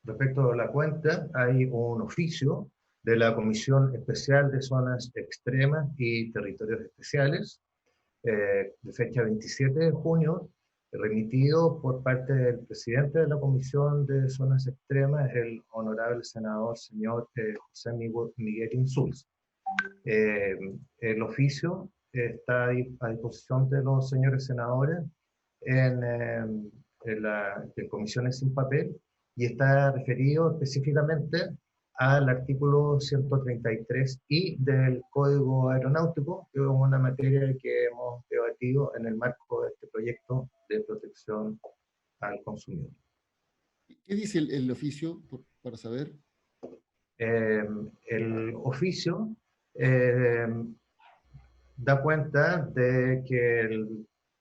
respecto a la cuenta, hay un oficio de la Comisión Especial de Zonas Extremas y Territorios Especiales, de fecha 27 de junio, remitido por parte del presidente de la Comisión de Zonas Extremas, el honorable senador señor José Miguel Insulza. El oficio está a disposición de los señores senadores en comisiones sin papel y está referido específicamente al artículo 133I del Código Aeronáutico, que es una materia que hemos debatido en el marco de este proyecto de protección al consumidor. ¿Qué dice el oficio, para saber? El oficio da cuenta de que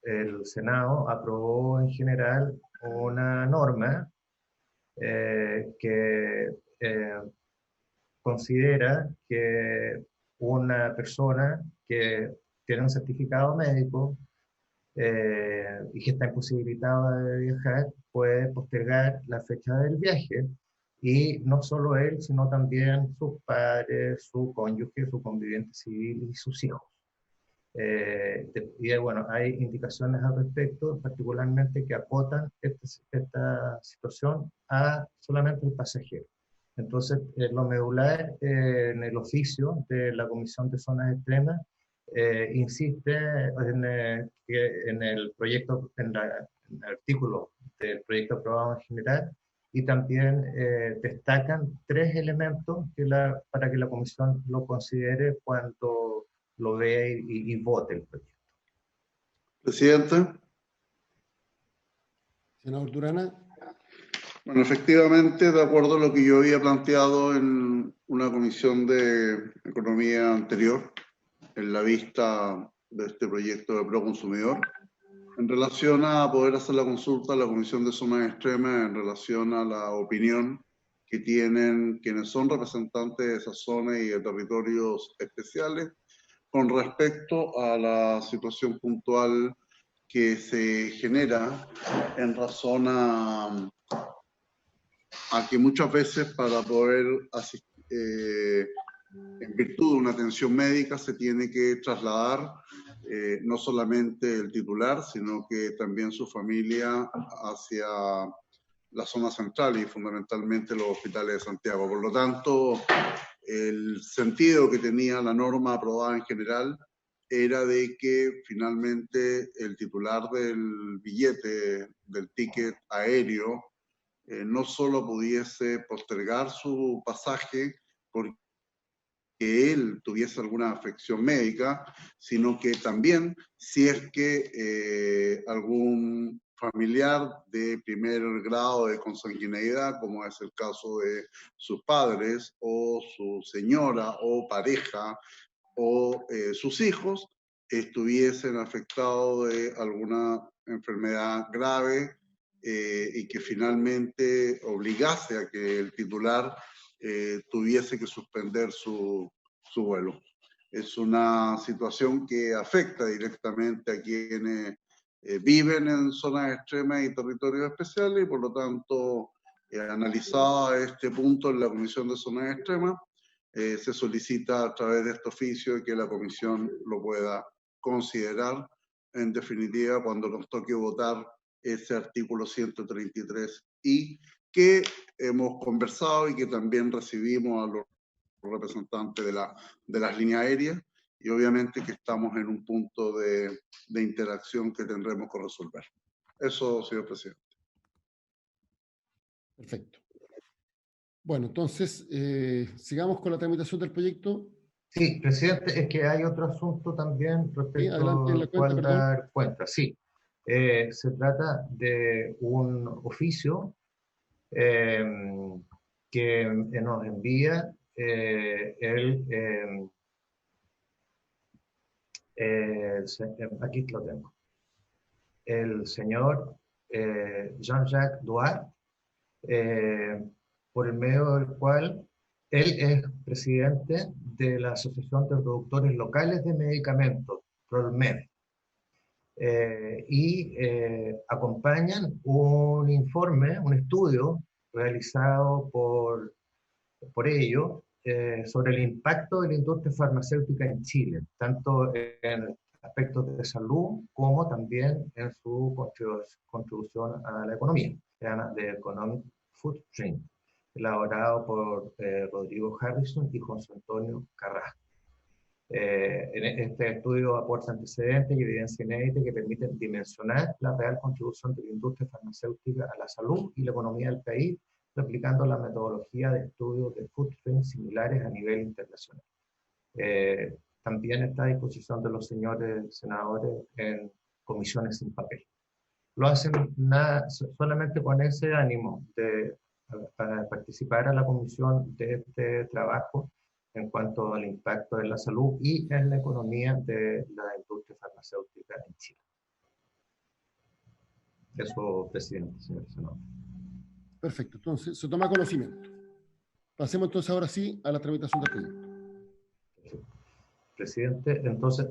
el Senado aprobó en general una norma que considera que una persona que tiene un certificado médico y que está imposibilitada de viajar puede postergar la fecha del viaje, y no solo él, sino también sus padres, su cónyuge, su conviviente civil y sus hijos. Y bueno, hay indicaciones al respecto, particularmente que acotan esta situación a solamente el pasajero. Entonces, lo medular en el oficio de la Comisión de Zonas Extremas insiste en el proyecto, en el artículo del proyecto aprobado en general, y también destacan tres elementos para que la Comisión lo considere cuando lo vea y vote el proyecto. Presidente. Senador Durana. Bueno, efectivamente, de acuerdo a lo que yo había planteado en una comisión de economía anterior, en la vista de este proyecto de Proconsumidor, en relación a poder hacer la consulta a la Comisión de Zonas Extremas en relación a la opinión que tienen quienes son representantes de esas zonas y de territorios especiales con respecto a la situación puntual que se genera en razón a que muchas veces para poder asistir, en virtud de una atención médica, se tiene que trasladar no solamente el titular, sino que también su familia hacia la zona central y fundamentalmente los hospitales de Santiago. Por lo tanto, el sentido que tenía la norma aprobada en general era de que finalmente el titular del billete, del ticket aéreo, no solo pudiese postergar su pasaje porque él tuviese alguna afección médica, sino que también si es que algún familiar de primer grado de consanguineidad, como es el caso de sus padres o su señora o pareja o sus hijos, estuviesen afectados de alguna enfermedad grave y que finalmente obligase a que el titular tuviese que suspender su vuelo. Es una situación que afecta directamente a quienes viven en zonas extremas y territorios especiales, y por lo tanto, analizada este punto en la Comisión de Zonas Extremas, se solicita a través de este oficio que la Comisión lo pueda considerar, en definitiva, cuando nos toque votar ese artículo 133I, que hemos conversado y que también recibimos a los representantes de las líneas aéreas, y obviamente que estamos en un punto de interacción que tendremos que resolver. Eso, señor presidente. Perfecto. Bueno, entonces, sigamos con la tramitación del proyecto. Sí, presidente, es que hay otro asunto también respecto adelante, al cual dar cuenta. Sí, se trata de un oficio que nos envía aquí lo tengo, el señor Jean-Jacques Douart, por el medio del cual él es presidente de la Asociación de Productores Locales de Medicamentos, PROLMED, y acompañan un informe, un estudio realizado por ello sobre el impacto de la industria farmacéutica en Chile, tanto en aspectos de salud como también en su contribución a la economía. Se llama The Economic Footprint, elaborado por Rodrigo Harrison y José Antonio Carrasco. Este estudio aporta antecedentes y evidencia inédita que permiten dimensionar la real contribución de la industria farmacéutica a la salud y la economía del país, replicando la metodología de estudios de footprint similares a nivel internacional. También está a disposición de los señores senadores en comisiones sin papel. Lo hacen solamente con ese ánimo de participar a la comisión de este trabajo en cuanto al impacto en la salud y en la economía de la industria farmacéutica en Chile. Eso, presidente, señor senador. Perfecto, entonces se toma conocimiento. Pasemos entonces ahora sí a la tramitación del proyecto. Presidente, entonces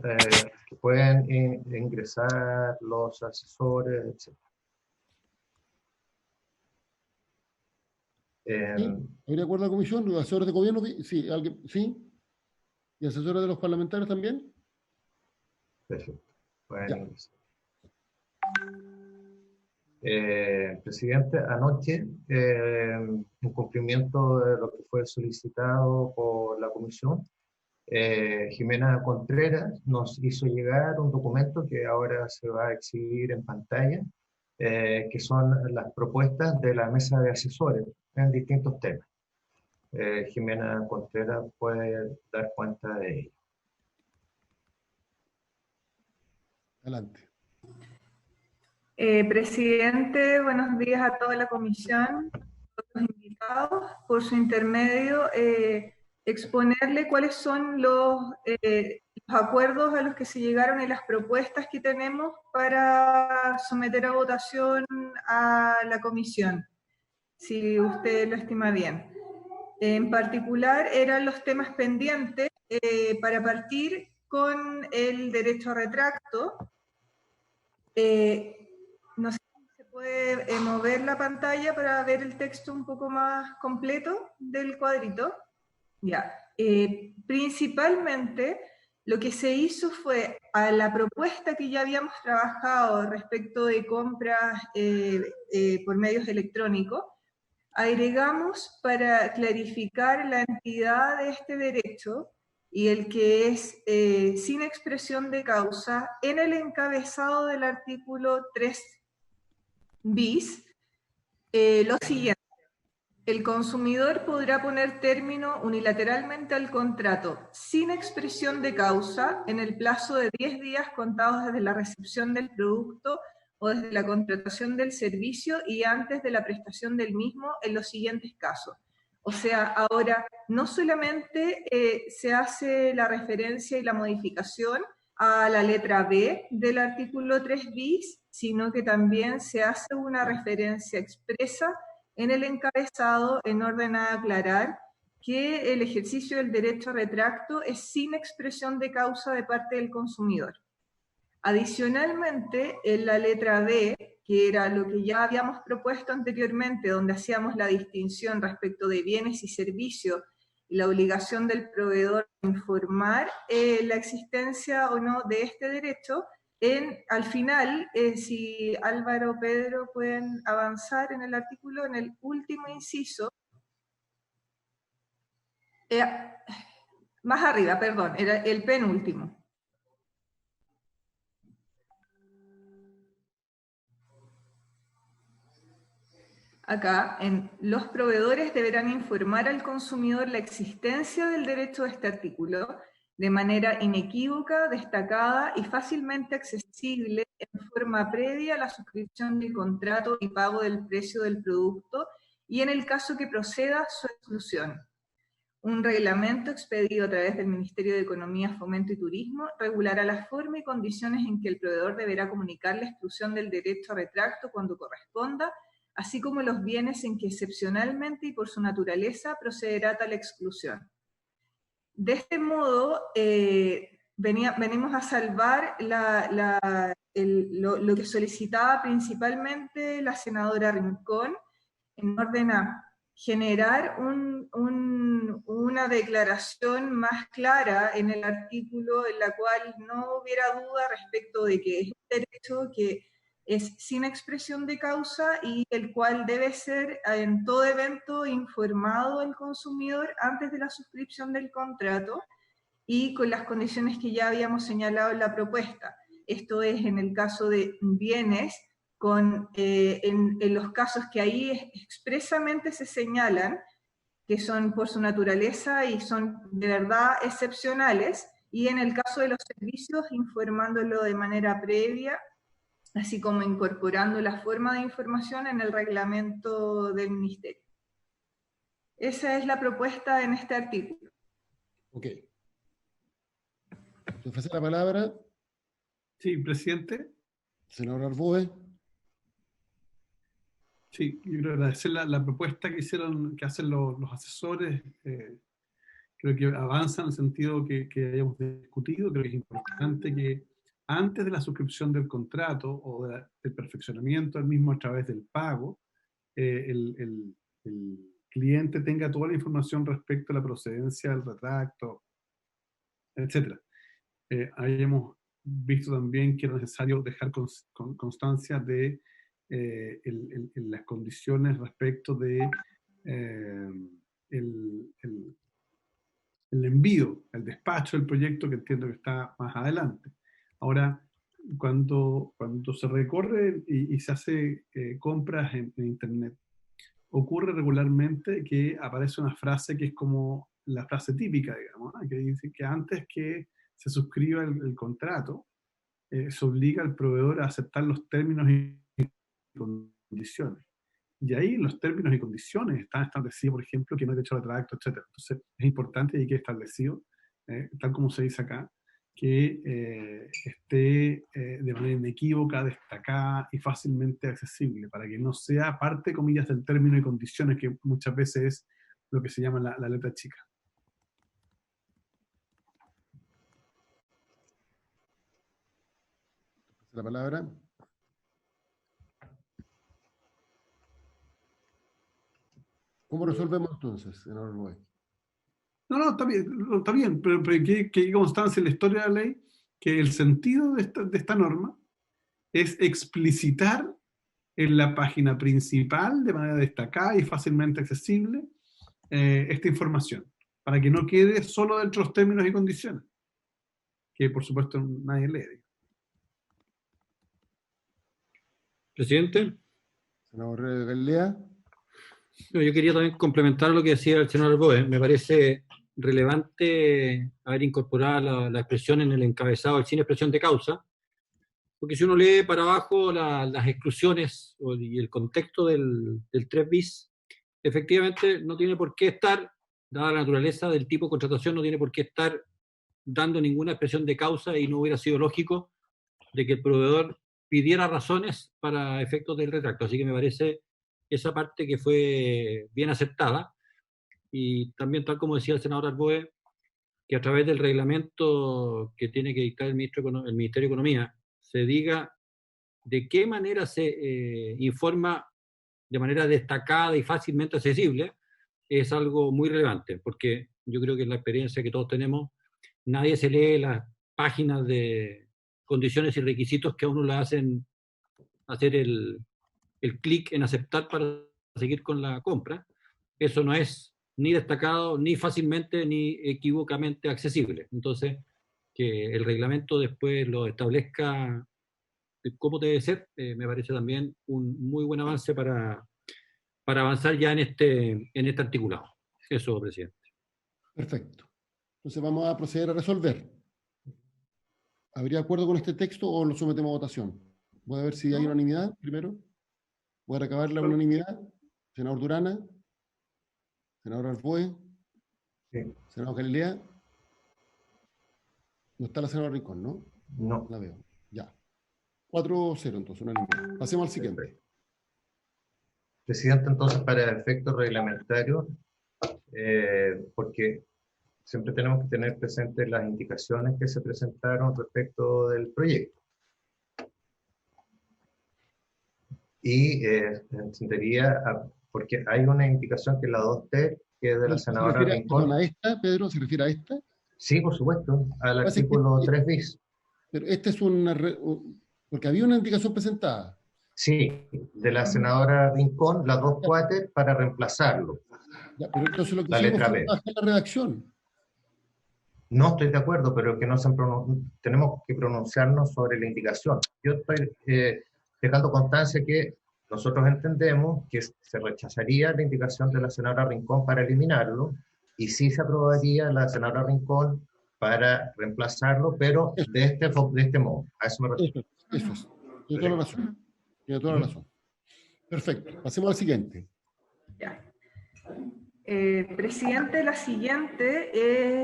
pueden ingresar los asesores, etc. ¿Hay de acuerdo a la comisión? ¿Los asesores de gobierno? Sí, ¿alguien? ¿Sí? ¿Y asesores de los parlamentarios también? Perfecto. Pueden ingresar. Presidente, anoche, en cumplimiento de lo que fue solicitado por la comisión, Jimena Contreras nos hizo llegar un documento que ahora se va a exhibir en pantalla, que son las propuestas de la mesa de asesores en distintos temas. Jimena Contreras puede dar cuenta de ello. Adelante. Presidente, buenos días a toda la comisión, a todos los invitados. Por su intermedio, exponerle cuáles son los acuerdos a los que se llegaron y las propuestas que tenemos para someter a votación a la comisión, si usted lo estima bien. En particular, eran los temas pendientes para partir con el derecho a retracto. No sé si se puede mover la pantalla para ver el texto un poco más completo del cuadrito. Ya. Principalmente, lo que se hizo fue a la propuesta que ya habíamos trabajado respecto de compras por medios electrónicos, agregamos para clarificar la entidad de este derecho y el que es sin expresión de causa en el encabezado del artículo 3 bis, lo siguiente: el consumidor podrá poner término unilateralmente al contrato sin expresión de causa en el plazo de 10 días contados desde la recepción del producto o desde la contratación del servicio y antes de la prestación del mismo en los siguientes casos. O sea, ahora no solamente se hace la referencia y la modificación a la letra B del artículo 3 bis, sino que también se hace una referencia expresa en el encabezado en orden a aclarar que el ejercicio del derecho a retracto es sin expresión de causa de parte del consumidor. Adicionalmente, en la letra B, que era lo que ya habíamos propuesto anteriormente, donde hacíamos la distinción respecto de bienes y servicios y la obligación del proveedor de informar la existencia o no de este derecho, al final, si Álvaro o Pedro pueden avanzar en el artículo, en el último inciso, más arriba, perdón, era el penúltimo. Acá, los proveedores deberán informar al consumidor la existencia del derecho de este artículo de manera inequívoca, destacada y fácilmente accesible en forma previa a la suscripción del contrato y pago del precio del producto y en el caso que proceda su exclusión. Un reglamento expedido a través del Ministerio de Economía, Fomento y Turismo regulará la forma y condiciones en que el proveedor deberá comunicar la exclusión del derecho a retracto cuando corresponda, así como los bienes en que excepcionalmente y por su naturaleza procederá tal exclusión. De este modo, venimos a salvar lo que solicitaba principalmente la senadora Rincón, en orden a generar una declaración más clara en el artículo en la cual no hubiera duda respecto de que es un derecho que es sin expresión de causa y el cual debe ser en todo evento informado al consumidor antes de la suscripción del contrato y con las condiciones que ya habíamos señalado en la propuesta. Esto es en el caso de bienes, en los casos que ahí expresamente se señalan, que son por su naturaleza y son de verdad excepcionales, y en el caso de los servicios, informándolo de manera previa, así como incorporando la forma de información en el reglamento del Ministerio. Esa es la propuesta en este artículo. Ok. ¿Se ofrece la palabra? Sí, presidente. Senador Arboe. Sí, yo quiero agradecer la propuesta que hacen los asesores. Creo que avanza en el sentido que hayamos discutido. Creo que es importante que antes de la suscripción del contrato o del perfeccionamiento del mismo a través del pago, el cliente tenga toda la información respecto a la procedencia del retracto, etc. Ahí hemos visto también que era necesario dejar constancia de las condiciones respecto de el envío, el despacho del proyecto, que entiendo que está más adelante. Ahora, cuando se recorre y se hace compras en Internet, ocurre regularmente que aparece una frase que es como la frase típica, digamos, ¿no? Que dice que antes que se suscriba el contrato, se obliga al proveedor a aceptar los términos y condiciones. Y ahí los términos y condiciones están establecidos, por ejemplo, que no hay derecho al retracto, etc. Entonces es importante y hay que establecido, tal como se dice acá, que esté de manera inequívoca, destacada y fácilmente accesible, para que no sea parte, comillas, del término y condiciones, que muchas veces es lo que se llama la letra chica. La palabra. ¿Cómo resolvemos entonces, senador Arboe? No, está bien, pero que hay constancia en la historia de la ley que el sentido de esta norma es explicitar en la página principal, de manera destacada y fácilmente accesible, esta información, para que no quede solo dentro de los términos y condiciones, que por supuesto nadie lee. Presidente. Senador Galilea. Yo quería también complementar lo que decía el senador Arboe. Me parece relevante haber incorporado la expresión en el encabezado, sin expresión de causa, porque si uno lee para abajo las exclusiones y el contexto del 3 bis, efectivamente no tiene por qué estar, dada la naturaleza del tipo de contratación, no tiene por qué estar dando ninguna expresión de causa, y no hubiera sido lógico de que el proveedor pidiera razones para efectos del retracto. Así que me parece esa parte que fue bien aceptada, y también, tal como decía el senador Arboe, que a través del reglamento que tiene que dictar el Ministerio de Economía se diga de qué manera se informa de manera destacada y fácilmente accesible, es algo muy relevante, porque yo creo que en la experiencia que todos tenemos, nadie se lee las páginas de condiciones y requisitos que a uno le hacen hacer el clic en aceptar para seguir con la compra. Eso no es ni destacado, ni fácilmente, ni equívocamente accesible. Entonces, que el reglamento después lo establezca cómo debe ser, me parece también un muy buen avance para avanzar ya en este articulado. Eso, presidente. Perfecto. Entonces vamos a proceder a resolver. ¿Habría acuerdo con este texto o lo sometemos a votación? Voy a ver si hay unanimidad primero. Voy a recabar la unanimidad. Senador Durana. Senador Arboe. Sí. Senador Galilea. No está la senadora Rincón, ¿no? No. La veo. Ya. 4-0, entonces, unanimidad. Pasemos al siguiente. Presidente, entonces, para efectos reglamentarios, porque siempre tenemos que tener presentes las indicaciones que se presentaron respecto del proyecto. Y entendería porque hay una indicación que es la 2T, que es de la senadora Rincón. ¿Perdón, a esta, Pedro? ¿Se refiere a esta? Sí, por supuesto, al Lo que pasa es que artículo 3 bis. Pero esta es porque había una indicación presentada. Sí, de la senadora Rincón, la 2 para reemplazarlo. Ya, pero entonces lo que La hicimos letra fue B. bajar la redacción. No estoy de acuerdo, pero que no se tenemos que pronunciarnos sobre la indicación. Yo estoy dejando constancia que nosotros entendemos que se rechazaría la indicación de la senadora Rincón para eliminarlo, y sí se aprobaría la senadora Rincón para reemplazarlo, pero de este modo. A eso me refiero. Eso es. Tiene toda la razón. Tiene toda la razón. Perfecto. Pasemos al siguiente. Ya. Presidente, la siguiente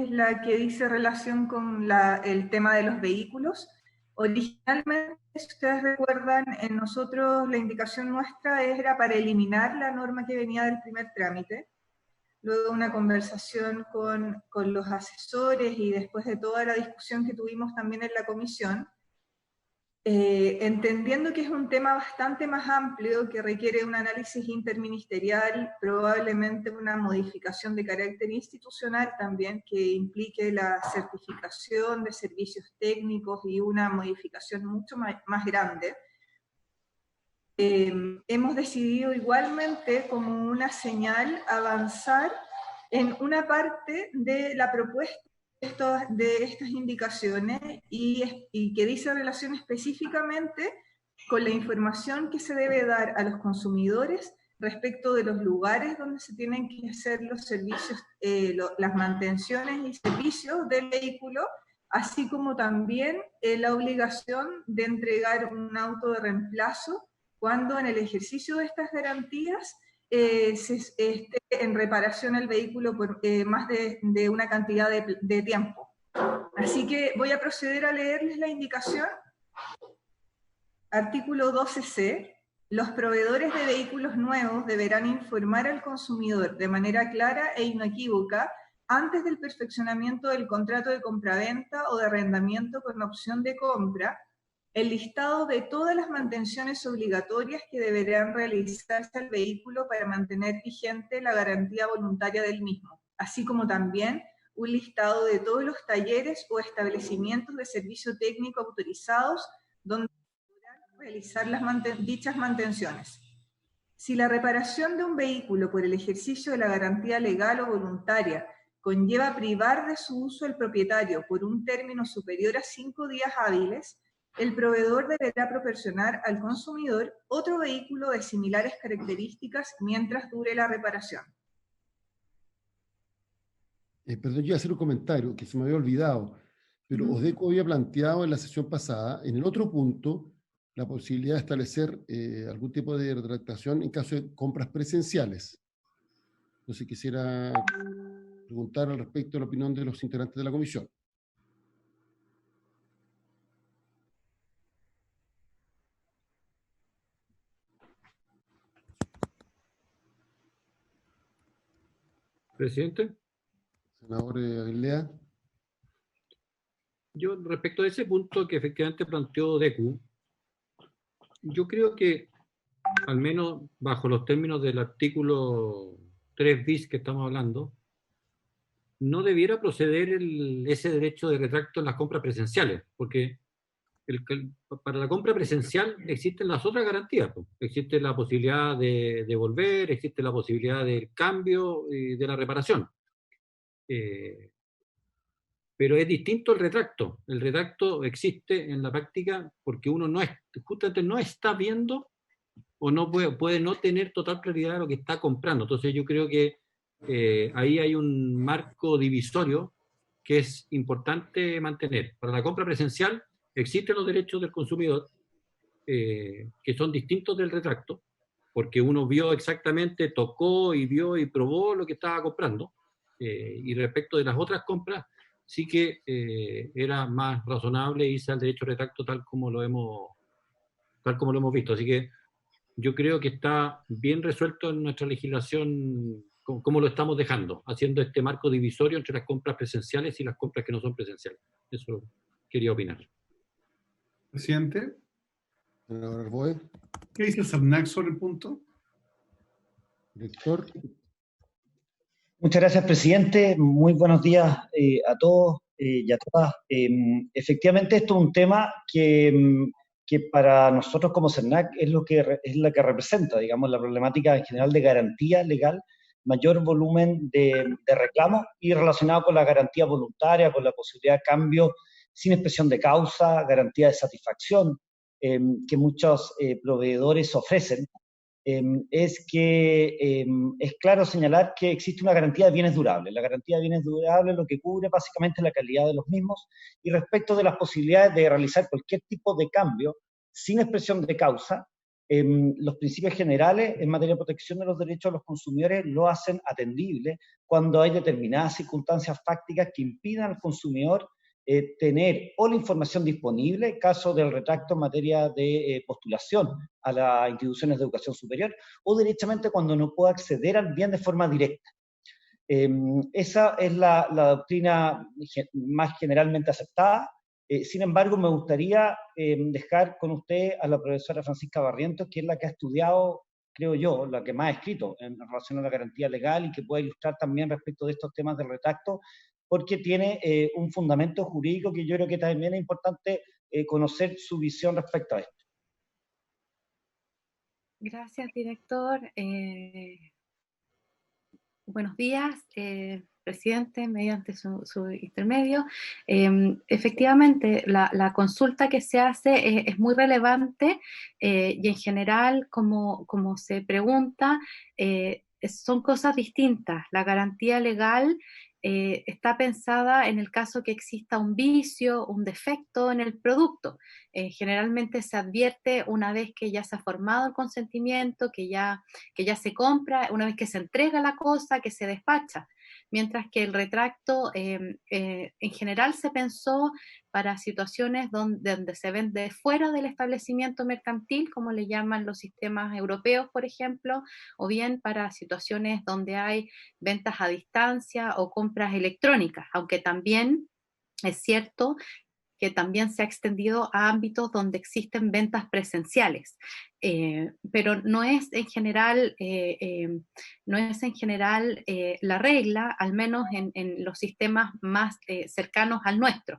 es la que dice relación con el tema de los vehículos. Originalmente, si ustedes recuerdan, en nosotros la indicación nuestra era para eliminar la norma que venía del primer trámite. Luego de una conversación con los asesores y después de toda la discusión que tuvimos también en la comisión, entendiendo que es un tema bastante más amplio, que requiere un análisis interministerial, probablemente una modificación de carácter institucional también, que implique la certificación de servicios técnicos y una modificación mucho más grande, hemos decidido igualmente, como una señal, avanzar en una parte de la propuesta de estas indicaciones y que dice relación específicamente con la información que se debe dar a los consumidores respecto de los lugares donde se tienen que hacer los servicios, las mantenciones y servicios del vehículo, así como también la obligación de entregar un auto de reemplazo cuando en el ejercicio de estas garantías se esté en reparación el vehículo por más de una cantidad de tiempo. Así que voy a proceder a leerles la indicación. Artículo 12C. Los proveedores de vehículos nuevos deberán informar al consumidor de manera clara e inequívoca antes del perfeccionamiento del contrato de compraventa o de arrendamiento con opción de compra el listado de todas las mantenciones obligatorias que deberán realizarse al vehículo para mantener vigente la garantía voluntaria del mismo, así como también un listado de todos los talleres o establecimientos de servicio técnico autorizados donde deberán realizar dichas mantenciones. Si la reparación de un vehículo por el ejercicio de la garantía legal o voluntaria conlleva privar de su uso al propietario por un término superior a 5 días hábiles, el proveedor deberá proporcionar al consumidor otro vehículo de similares características mientras dure la reparación. Perdón, yo iba a hacer un comentario que se me había olvidado, pero OSDECO había planteado en la sesión pasada, en el otro punto, la posibilidad de establecer algún tipo de retractación en caso de compras presenciales. Entonces quisiera preguntar al respecto la opinión de los integrantes de la comisión. Presidente. Senador Aguilera. Yo, respecto a ese punto que efectivamente planteó DECU, yo creo que, al menos bajo los términos del artículo 3 bis que estamos hablando, no debiera proceder ese derecho de retracto en las compras presenciales, porque para la compra presencial existen las otras garantías. Existe la posibilidad de devolver, existe la posibilidad del cambio y de la reparación. Pero es distinto el retracto. El retracto existe en la práctica porque uno justamente no está viendo o no puede no tener total claridad de lo que está comprando. Entonces yo creo que ahí hay un marco divisorio que es importante mantener. Para la compra presencial existen los derechos del consumidor que son distintos del retracto, porque uno vio exactamente, tocó y vio y probó lo que estaba comprando. Y respecto de las otras compras, sí que era más razonable irse al derecho de retracto tal como lo hemos visto. Así que yo creo que está bien resuelto en nuestra legislación como lo estamos dejando, haciendo este marco divisorio entre las compras presenciales y las compras que no son presenciales. Eso quería opinar. Presidente. Senador Arboe. ¿Qué dice el SAPNAC sobre el punto? Director. Muchas gracias, presidente. Muy buenos días a todos y a todas. Efectivamente, esto es un tema que para nosotros como CERNAC es lo que representa, digamos, la problemática en general de garantía legal, mayor volumen de reclamos y relacionado con la garantía voluntaria, con la posibilidad de cambio sin expresión de causa, garantía de satisfacción que muchos proveedores ofrecen. Es que es claro señalar que existe una garantía de bienes durables. La garantía de bienes durables lo que cubre básicamente la calidad de los mismos y respecto de las posibilidades de realizar cualquier tipo de cambio sin expresión de causa, los principios generales en materia de protección de los derechos de los consumidores lo hacen atendible cuando hay determinadas circunstancias fácticas que impidan al consumidor tener o la información disponible, caso del retracto en materia de postulación a las instituciones de educación superior, o directamente cuando no pueda acceder al bien de forma directa. Esa es la doctrina más generalmente aceptada. Sin embargo, me gustaría dejar con usted a la profesora Francisca Barrientos, que es la que ha estudiado, creo yo, la que más ha escrito en relación a la garantía legal y que puede ilustrar también respecto de estos temas del retracto, porque tiene un fundamento jurídico que yo creo que también es importante conocer su visión respecto a esto. Gracias, director. Buenos días, presidente, mediante su intermedio. Efectivamente, la consulta que se hace es muy relevante y en general, como se pregunta, son cosas distintas. La garantía legal está pensada en el caso que exista un vicio, un defecto en el producto. Generalmente se advierte una vez que ya se ha formado el consentimiento, que ya se compra, una vez que se entrega la cosa, que se despacha. Mientras que el retracto en general se pensó para situaciones donde se vende fuera del establecimiento mercantil, como le llaman los sistemas europeos, por ejemplo, o bien para situaciones donde hay ventas a distancia o compras electrónicas, aunque también es cierto que también se ha extendido a ámbitos donde existen ventas presenciales. Pero no es en general, la regla, al menos en los sistemas más cercanos al nuestro.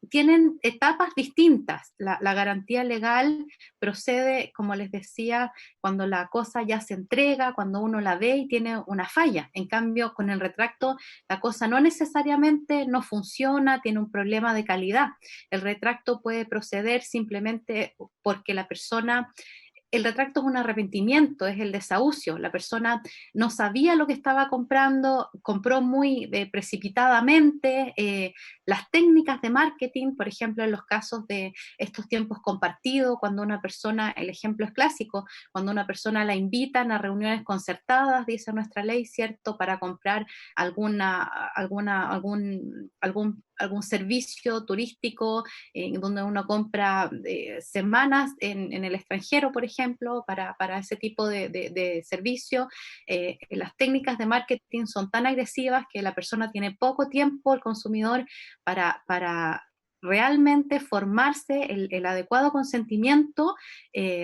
Tienen etapas distintas. La garantía legal procede, como les decía, cuando la cosa ya se entrega, cuando uno la ve y tiene una falla. En cambio, con el retracto, la cosa no necesariamente no funciona, tiene un problema de calidad. El retracto puede proceder simplemente porque la persona, el retracto es un arrepentimiento, es el desahucio. La persona no sabía lo que estaba comprando, compró muy precipitadamente. Las técnicas de marketing, por ejemplo, en los casos de estos tiempos compartidos, cuando una persona, el ejemplo es clásico, cuando una persona la invitan a reuniones concertadas, dice nuestra ley, ¿cierto?, para comprar algún servicio turístico donde uno compra semanas en el extranjero, por ejemplo, para ese tipo de servicio. Las técnicas de marketing son tan agresivas que la persona tiene poco tiempo, el consumidor, para realmente formarse el adecuado consentimiento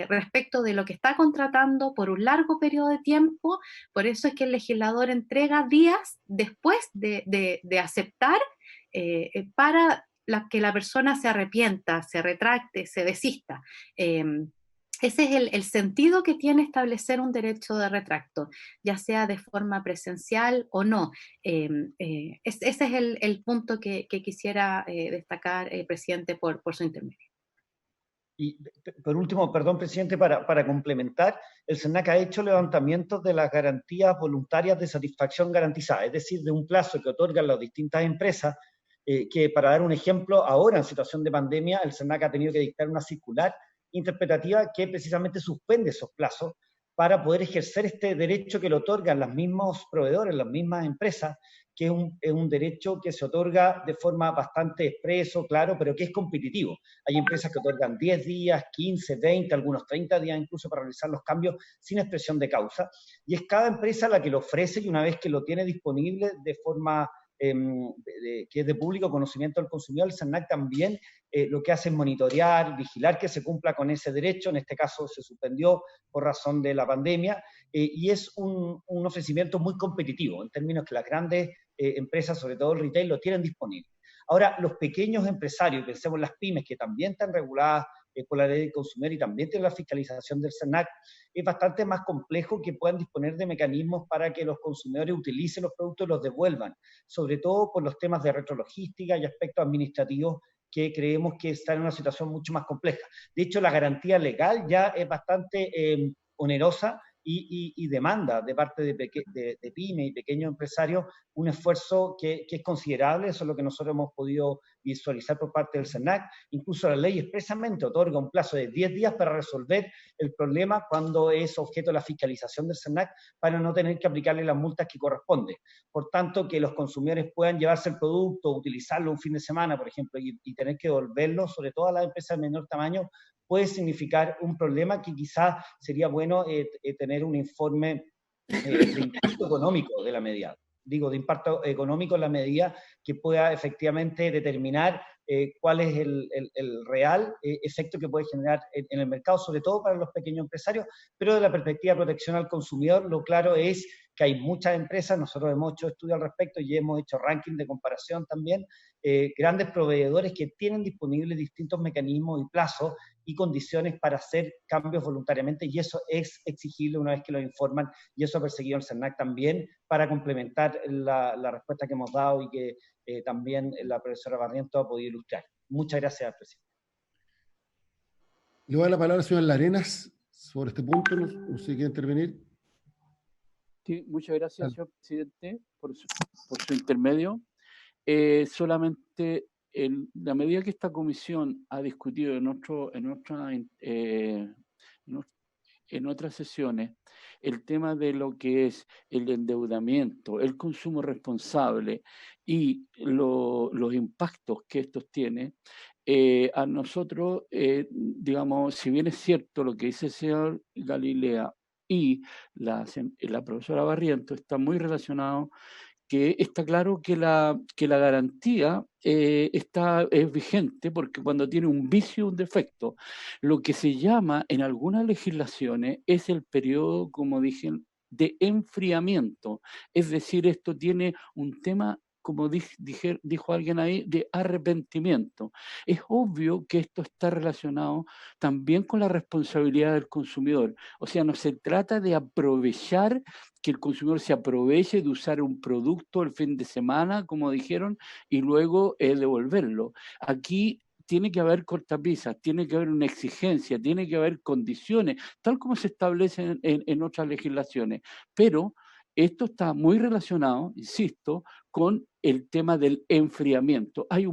respecto de lo que está contratando por un largo periodo de tiempo. Por eso es que el legislador entrega días después de aceptar para que la persona se arrepienta, se retracte, se desista. Ese es el sentido que tiene establecer un derecho de retracto, ya sea de forma presencial o no. Ese es el punto que quisiera destacar, presidente, por su intermedio. Y por último, perdón, presidente, para complementar, el CERNAC ha hecho levantamientos de las garantías voluntarias de satisfacción garantizada, es decir, de un plazo que otorgan las distintas empresas, que para dar un ejemplo, ahora en situación de pandemia, el CERNAC ha tenido que dictar una circular interpretativa que precisamente suspende esos plazos para poder ejercer este derecho que lo otorgan los mismos proveedores, las mismas empresas, que es un derecho que se otorga de forma bastante expreso, claro, pero que es competitivo. Hay empresas que otorgan 10 días, 15, 20, algunos 30 días incluso para realizar los cambios sin expresión de causa, y es cada empresa la que lo ofrece y una vez que lo tiene disponible de forma que es de público conocimiento del consumidor, el SERNAC también lo que hace es monitorear, vigilar que se cumpla con ese derecho. En este caso se suspendió por razón de la pandemia, y es un ofrecimiento muy competitivo en términos que las grandes empresas, sobre todo el retail, lo tienen disponible. Ahora, los pequeños empresarios, pensemos en las pymes, que también están reguladas por la ley del consumidor y también tienen la fiscalización del SERNAC, es bastante más complejo que puedan disponer de mecanismos para que los consumidores utilicen los productos y los devuelvan, sobre todo por los temas de retrologística y aspectos administrativos que creemos que están en una situación mucho más compleja. De hecho, la garantía legal ya es bastante onerosa y demanda de parte de pymes y pequeños empresarios un esfuerzo que es considerable. Eso es lo que nosotros hemos podido visualizar por parte del SERNAC. Incluso la ley expresamente otorga un plazo de 10 días para resolver el problema cuando es objeto de la fiscalización del SERNAC, para no tener que aplicarle las multas que corresponden. Por tanto, que los consumidores puedan llevarse el producto, utilizarlo un fin de semana, por ejemplo, y tener que devolverlo, sobre todo a las empresas de menor tamaño, puede significar un problema que quizás sería bueno tener un informe de impacto económico de la medida. Digo, de impacto económico en la medida que pueda efectivamente determinar cuál es el real efecto que puede generar en el mercado, sobre todo para los pequeños empresarios, pero de la perspectiva de protección al consumidor, lo claro es que hay muchas empresas, nosotros hemos hecho estudios al respecto y hemos hecho ranking de comparación también, grandes proveedores que tienen disponibles distintos mecanismos y plazos y condiciones para hacer cambios voluntariamente, y eso es exigible una vez que lo informan, y eso ha perseguido el SERNAC también, para complementar la respuesta que hemos dado y que también la profesora Barrientos ha podido ilustrar. Muchas gracias, presidente. Le doy la palabra al señor Larenas sobre este punto, no sé si quiere intervenir. Sí, muchas gracias, señor presidente, por su intermedio. Solamente en la medida que esta comisión ha discutido en otras sesiones el tema de lo que es el endeudamiento, el consumo responsable y los impactos que estos tienen, a nosotros, digamos, si bien es cierto lo que dice el señor Galilea y la profesora Barrientos, está muy relacionado, que está claro que la garantía es vigente, porque cuando tiene un vicio, un defecto, lo que se llama en algunas legislaciones es el periodo, como dije, de enfriamiento. Es decir, esto tiene un tema, como dijo alguien ahí, de arrepentimiento. Es obvio que esto está relacionado también con la responsabilidad del consumidor. O sea, no se trata de aprovechar, que el consumidor se aproveche de usar un producto el fin de semana, como dijeron, y luego devolverlo. Aquí tiene que haber cortapisas, tiene que haber una exigencia, tiene que haber condiciones, tal como se establece en otras legislaciones. Pero esto está muy relacionado, insisto, con el tema del enfriamiento. Hay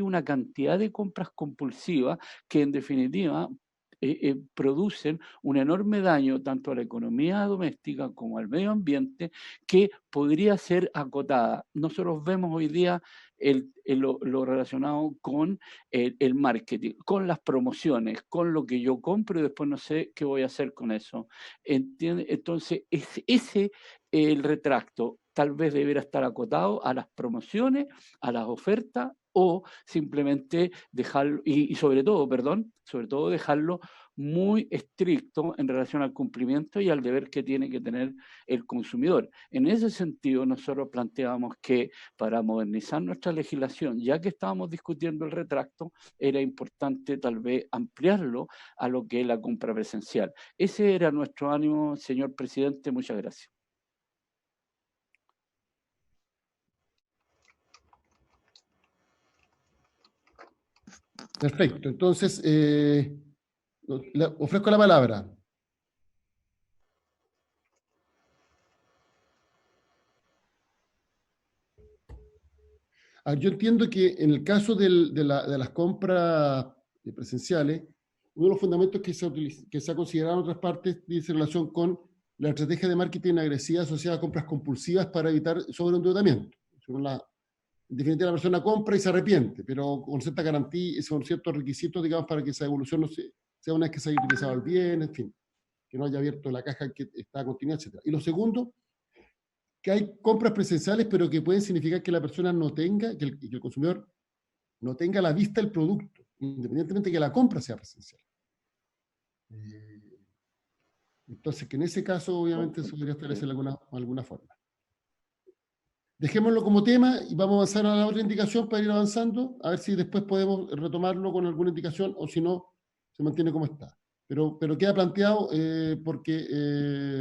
una cantidad de compras compulsivas que en definitiva producen un enorme daño tanto a la economía doméstica como al medio ambiente, que podría ser acotada. Nosotros vemos hoy día lo relacionado con el marketing, con las promociones, con lo que yo compro y después no sé qué voy a hacer con eso. Entonces, el retracto tal vez debería estar acotado a las promociones, a las ofertas, o simplemente dejarlo, y sobre todo dejarlo muy estricto en relación al cumplimiento y al deber que tiene que tener el consumidor. En ese sentido, nosotros planteábamos que para modernizar nuestra legislación, ya que estábamos discutiendo el retracto, era importante tal vez ampliarlo a lo que es la compra presencial. Ese era nuestro ánimo, señor presidente. Muchas gracias. Perfecto, entonces le ofrezco la palabra. Yo entiendo que en el caso de las compras presenciales, uno de los fundamentos que se ha considerado en otras partes dice relación con la estrategia de marketing agresiva asociada a compras compulsivas para evitar sobreendeudamiento. En definitiva, la persona compra y se arrepiente, pero con cierta garantía, con ciertos requisitos, digamos, para que esa devolución no sea una vez que se haya utilizado el bien, en fin, que no haya abierto la caja que está continua, etc. Y lo segundo, que hay compras presenciales, pero que pueden significar que la persona no tenga, que el consumidor no tenga a la vista el producto, independientemente de que la compra sea presencial. Entonces, que en ese caso, obviamente, se podría establecer alguna forma. Dejémoslo como tema y vamos a avanzar a la otra indicación para ir avanzando, a ver si después podemos retomarlo con alguna indicación o si no, se mantiene como está. Pero queda planteado porque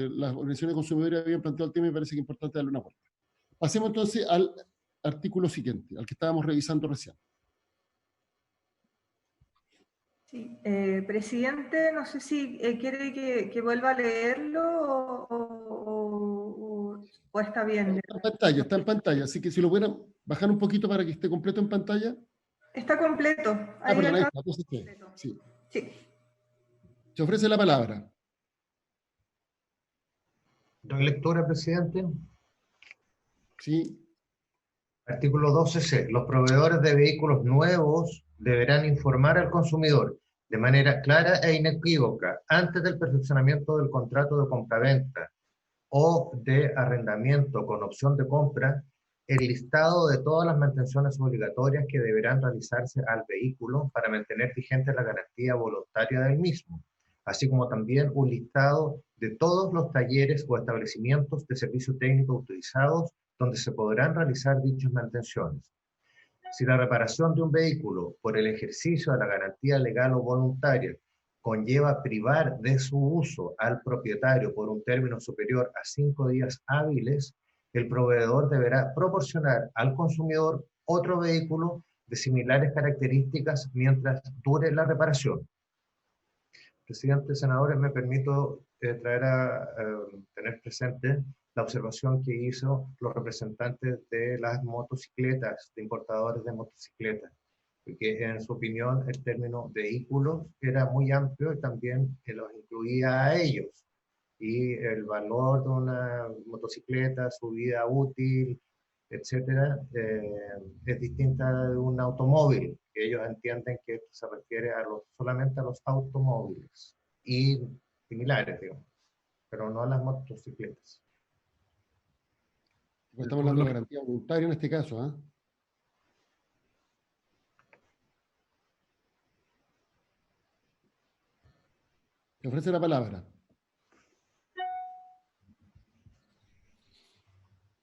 las organizaciones de consumidores habían planteado el tema y me parece que es importante darle una vuelta. Pasemos entonces al artículo siguiente, al que estábamos revisando recién. Sí, presidente, no sé si quiere que vuelva a leerlo o está bien. Está en pantalla, así que si lo pudieran bajar un poquito para que esté completo en pantalla. Está completo. Ahí Perdón, ahí está. está. Entonces, sí. Sí. Se ofrece la palabra. ¿Doy lectura, presidente? Sí. Artículo 12C. Los proveedores de vehículos nuevos deberán informar al consumidor de manera clara e inequívoca antes del perfeccionamiento del contrato de compraventa o de arrendamiento con opción de compra el listado de todas las mantenciones obligatorias que deberán realizarse al vehículo para mantener vigente la garantía voluntaria del mismo, así como también un listado de todos los talleres o establecimientos de servicio técnico autorizados donde se podrán realizar dichas mantenciones. Si la reparación de un vehículo por el ejercicio de la garantía legal o voluntaria conlleva privar de su uso al propietario por un término superior a 5 días hábiles, el proveedor deberá proporcionar al consumidor otro vehículo de similares características mientras dure la reparación. Presidente, senadores, me permito tener presente la observación que hizo los representantes de las motocicletas, de importadores de motocicletas, porque en su opinión el término vehículos era muy amplio y también los incluía a ellos. Y el valor de una motocicleta, su vida útil, etcétera, es distinta de un automóvil, que ellos entienden que esto se refiere solamente a los automóviles y similares, digamos, pero no a las motocicletas. Estamos hablando de garantía voluntaria en este caso, ¿eh? Te ofrece la palabra.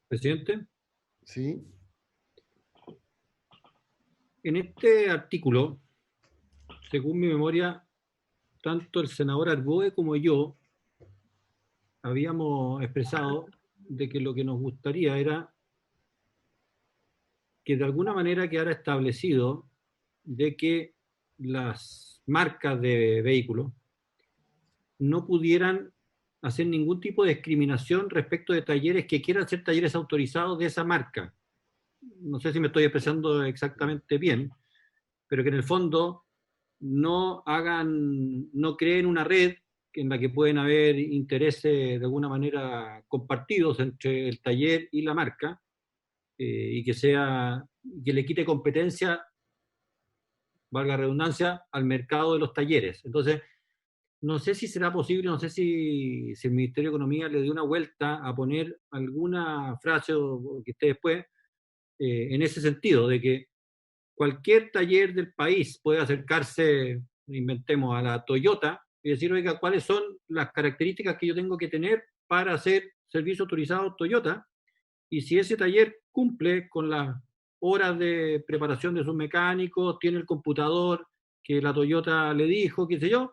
Presidente. Sí. En este artículo, según mi memoria, tanto el senador Arboe como yo habíamos expresado de que lo que nos gustaría era que de alguna manera quedara establecido de que las marcas de vehículos no pudieran hacer ningún tipo de discriminación respecto de talleres que quieran ser talleres autorizados de esa marca. No sé si me estoy expresando exactamente bien, pero que en el fondo no creen una red en la que pueden haber intereses de alguna manera compartidos entre el taller y la marca, y que le quite competencia, valga la redundancia, al mercado de los talleres. Entonces, no sé si será posible, no sé si el Ministerio de Economía le dio una vuelta a poner alguna frase o que esté después, en ese sentido, de que cualquier taller del país puede acercarse, inventemos, a la Toyota y decir, oiga, ¿cuáles son las características que yo tengo que tener para hacer servicio autorizado Toyota? Y si ese taller cumple con las horas de preparación de sus mecánicos, tiene el computador que la Toyota le dijo, qué sé yo,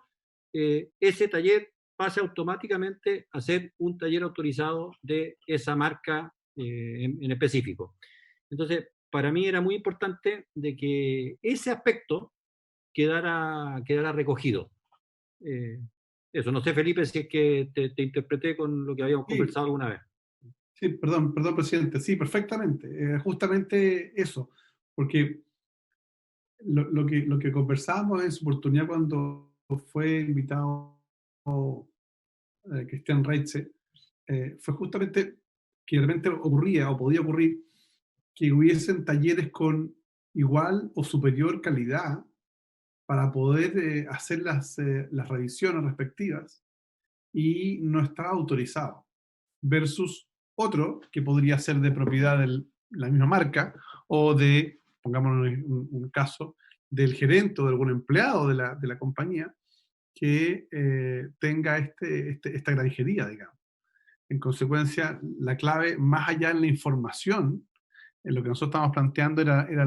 ese taller pasa automáticamente a ser un taller autorizado de esa marca en específico. Entonces, para mí era muy importante de que ese aspecto quedara recogido. Eso, no sé, Felipe, si es que te interpreté con lo que habíamos conversado alguna vez. Sí, perdón, presidente. Sí, perfectamente. Justamente eso. Porque lo que conversábamos en su oportunidad cuando fue invitado Cristian Reitze, fue justamente que de repente ocurría o podía ocurrir que hubiesen talleres con igual o superior calidad para poder hacer las revisiones respectivas y no estaba autorizado, versus otro que podría ser de propiedad de la misma marca o de, pongámonos un caso, del gerente o de algún empleado de la compañía que tenga esta granjería, digamos. En consecuencia, la clave, más allá en la información, en lo que nosotros estábamos planteando era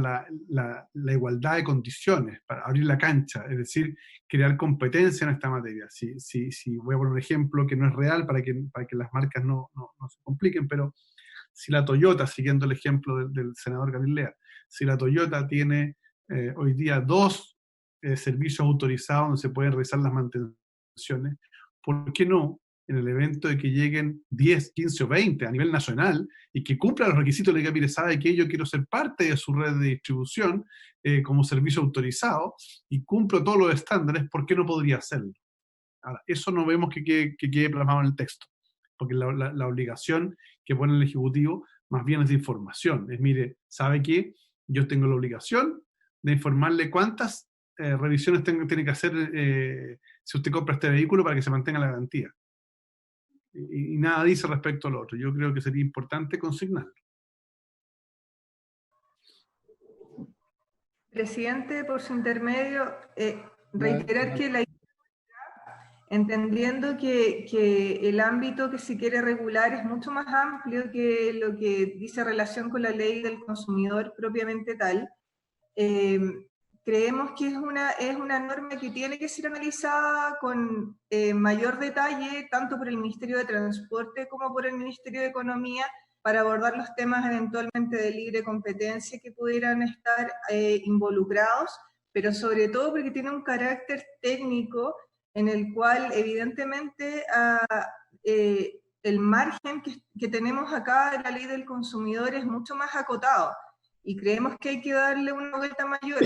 la igualdad de condiciones para abrir la cancha, es decir, crear competencia en esta materia. Si voy a poner un ejemplo que no es real para que las marcas no se compliquen, pero si la Toyota, siguiendo el ejemplo del senador Galilea, si la Toyota tiene hoy día 2 servicios autorizados donde se pueden realizar las mantenciones, ¿por qué no en el evento de que lleguen 10, 15 o 20 a nivel nacional y que cumplan los requisitos de la mire, sabe que yo quiero ser parte de su red de distribución como servicio autorizado y cumplo todos los estándares, ¿por qué no podría hacerlo? Ahora, eso no vemos que quede plasmado en el texto, porque la obligación que pone el Ejecutivo más bien es de información. Es, mire, ¿sabe qué? Yo tengo la obligación de informarle cuántas revisiones tiene que hacer si usted compra este vehículo para que se mantenga la garantía. Y nada dice respecto al otro. Yo creo que sería importante consignarlo. Presidente, por su intermedio, reiterar que entendiendo que el ámbito que se quiere regular es mucho más amplio que lo que dice relación con la ley del consumidor propiamente tal, creemos que es una norma que tiene que ser analizada con mayor detalle, tanto por el Ministerio de Transporte como por el Ministerio de Economía, para abordar los temas eventualmente de libre competencia que pudieran estar involucrados, pero sobre todo porque tiene un carácter técnico en el cual evidentemente el margen que tenemos acá en la ley del consumidor es mucho más acotado. Y creemos que hay que darle una vuelta mayor.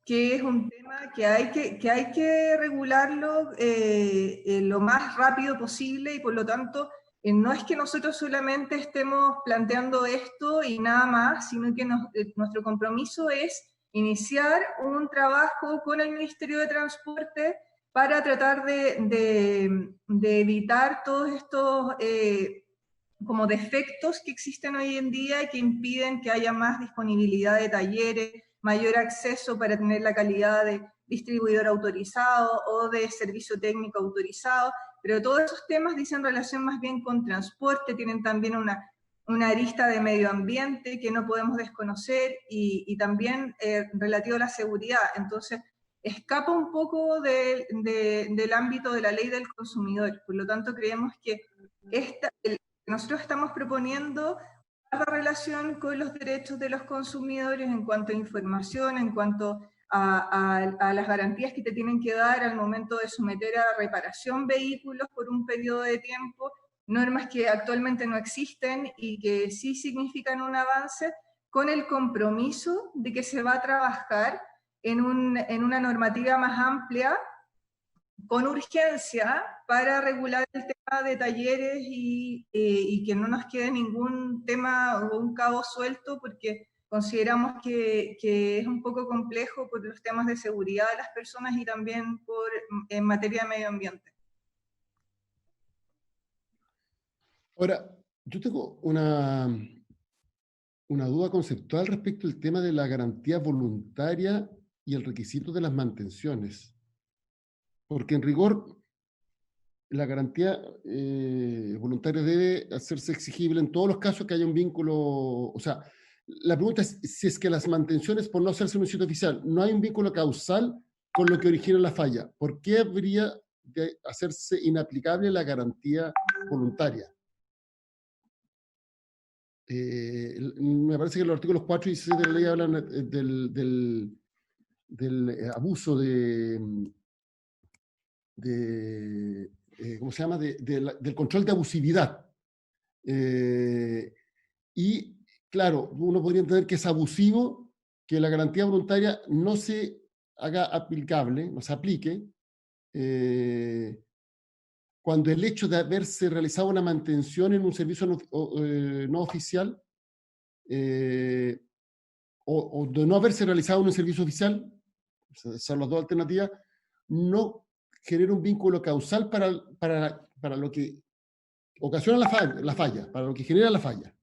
Que es un tema que hay que regularlo lo más rápido posible y por lo tanto no es que nosotros solamente estemos planteando esto y nada más, sino que nuestro compromiso es iniciar un trabajo con el Ministerio de Transporte para tratar de evitar todos estos como defectos que existen hoy en día y que impiden que haya más disponibilidad de talleres, mayor acceso para tener la calidad de distribuidor autorizado o de servicio técnico autorizado, pero todos esos temas dicen relación más bien con transporte, tienen también una arista de medio ambiente que no podemos desconocer y también relativo a la seguridad. Entonces, escapa un poco del ámbito de la ley del consumidor. Por lo tanto, creemos que nosotros estamos proponiendo la relación con los derechos de los consumidores en cuanto a información, en cuanto a las garantías que te tienen que dar al momento de someter a reparación vehículos por un periodo de tiempo, normas que actualmente no existen y que sí significan un avance, con el compromiso de que se va a trabajar en una normativa más amplia, con urgencia, para regular el tema de talleres y que no nos quede ningún tema o un cabo suelto, porque consideramos que es un poco complejo por los temas de seguridad de las personas y también en materia de medio ambiente. Ahora, yo tengo una duda conceptual respecto al tema de la garantía voluntaria y el requisito de las mantenciones. Porque en rigor, la garantía voluntaria debe hacerse exigible en todos los casos que haya un vínculo. O sea, la pregunta es si es que las mantenciones, por no hacerse en un sitio oficial, no hay un vínculo causal con lo que origina la falla. ¿Por qué habría de hacerse inaplicable la garantía voluntaria? Me parece que los artículos 4 y 16 de la ley hablan del abuso ¿cómo se llama? Del control de abusividad. Y claro, uno podría entender que es abusivo que la garantía voluntaria no se haga aplicable, no se aplique, cuando el hecho de haberse realizado una mantención en un servicio no oficial o de no haberse realizado en un servicio oficial, son las dos alternativas, no genera un vínculo causal para lo que ocasiona la falla, para lo que genera la falla.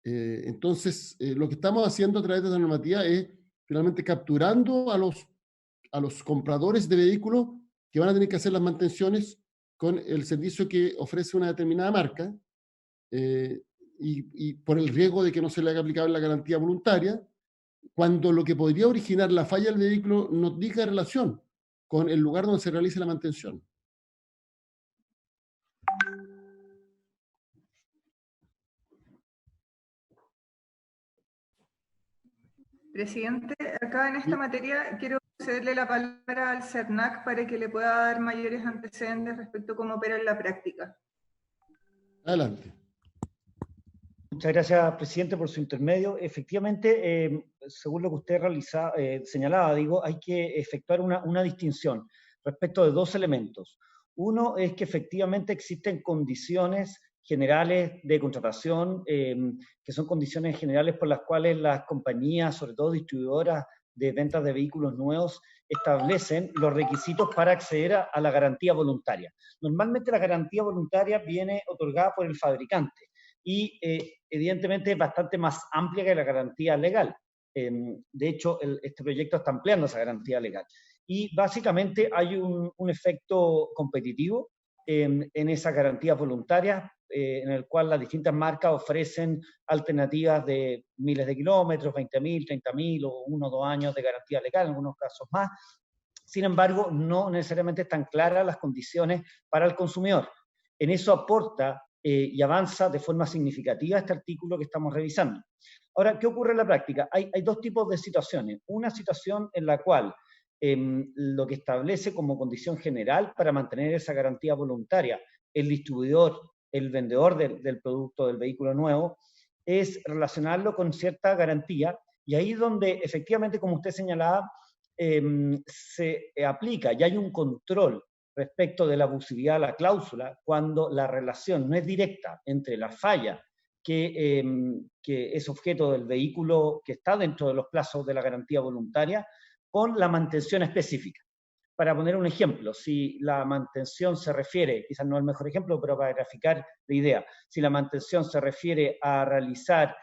Entonces, lo que estamos haciendo a través de esta normativa es finalmente capturando a los compradores de vehículos que van a tener que hacer las mantenciones con el servicio que ofrece una determinada marca, y por el riesgo de que no se le haga aplicable la garantía voluntaria, cuando lo que podría originar la falla del vehículo no tenga relación con el lugar donde se realice la mantención. Presidente, acá en esta materia quiero cederle la palabra al CERNAC para que le pueda dar mayores antecedentes respecto a cómo opera en la práctica. Adelante. Muchas gracias, presidente, por su intermedio. Efectivamente, según lo que usted señalaba, hay que efectuar una distinción respecto de dos elementos. Uno es que efectivamente existen condiciones generales de contratación, que son condiciones generales por las cuales las compañías, sobre todo distribuidoras de ventas de vehículos nuevos, establecen los requisitos para acceder a la garantía voluntaria. Normalmente la garantía voluntaria viene otorgada por el fabricante y evidentemente es bastante más amplia que la garantía legal. De hecho, este proyecto está ampliando esa garantía legal. Y básicamente hay un efecto competitivo en esa garantía voluntaria, en el cual las distintas marcas ofrecen alternativas de miles de kilómetros, 20.000, 30.000 o 1 o 2 años de garantía legal, en algunos casos más. Sin embargo, no necesariamente están claras las condiciones para el consumidor. En eso aporta y avanza de forma significativa este artículo que estamos revisando. Ahora, ¿qué ocurre en la práctica? Hay dos tipos de situaciones. Una situación en la cual lo que establece como condición general para mantener esa garantía voluntaria el distribuidor, el vendedor del producto, del vehículo nuevo, es relacionarlo con cierta garantía, y ahí donde efectivamente, como usted señalaba, se aplica y hay un control respecto de la abusividad de la cláusula cuando la relación no es directa entre la falla que es objeto del vehículo que está dentro de los plazos de la garantía voluntaria con la mantención específica. Para poner un ejemplo, si la mantención se refiere, quizás no el mejor ejemplo, pero para graficar la idea, si la mantención se refiere a realizar,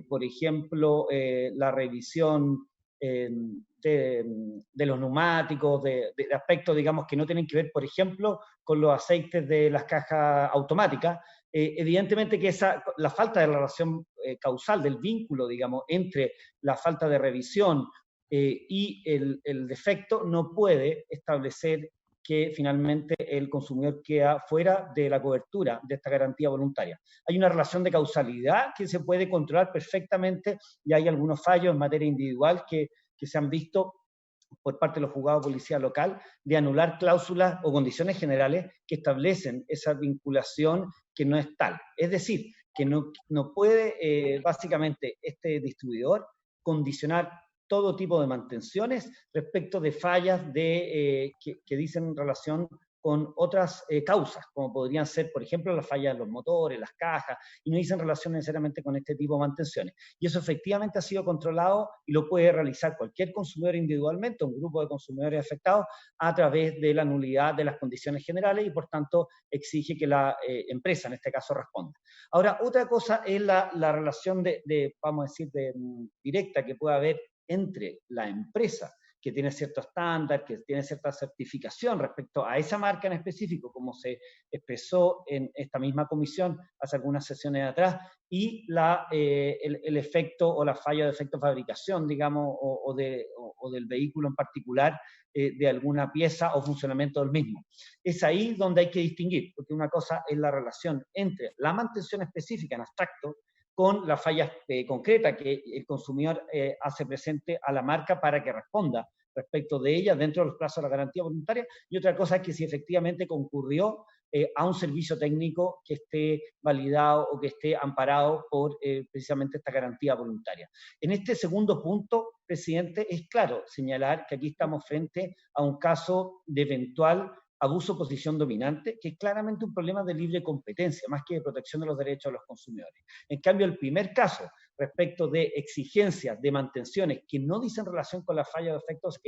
por ejemplo, la revisión de los neumáticos, de aspectos, digamos, que no tienen que ver, por ejemplo, con los aceites de las cajas automáticas, evidentemente que la falta de relación causal, del vínculo, digamos, entre la falta de revisión y el defecto no puede establecer que finalmente el consumidor queda fuera de la cobertura de esta garantía voluntaria. Hay una relación de causalidad que se puede controlar perfectamente y hay algunos fallos en materia individual que se han visto por parte de los juzgados de policía local de anular cláusulas o condiciones generales que establecen esa vinculación que no es tal. Es decir, que no puede básicamente este distribuidor condicionar todo tipo de mantenciones respecto de fallas que dicen relación con otras causas, como podrían ser, por ejemplo, las fallas de los motores, las cajas, y no dicen relación necesariamente con este tipo de mantenciones. Y eso efectivamente ha sido controlado y lo puede realizar cualquier consumidor individualmente, un grupo de consumidores afectados, a través de la nulidad de las condiciones generales y, por tanto, exige que la empresa, en este caso, responda. Ahora, otra cosa es la relación vamos a decir, directa que puede haber entre la empresa que tiene cierto estándar, que tiene cierta certificación respecto a esa marca en específico, como se expresó en esta misma comisión hace algunas sesiones atrás, y el efecto o la falla de efecto de fabricación, digamos, o del vehículo en particular, de alguna pieza o funcionamiento del mismo. Es ahí donde hay que distinguir, porque una cosa es la relación entre la mantención específica en abstracto con la falla concreta que el consumidor hace presente a la marca para que responda respecto de ella dentro de los plazos de la garantía voluntaria, y otra cosa es que si efectivamente concurrió a un servicio técnico que esté validado o que esté amparado por precisamente esta garantía voluntaria. En este segundo punto, presidente, es claro señalar que aquí estamos frente a un caso de eventual abuso de posición dominante, que es claramente un problema de libre competencia, más que de protección de los derechos de los consumidores. En cambio, el primer caso, respecto de exigencias de mantenciones que no dicen relación con la falla de efectos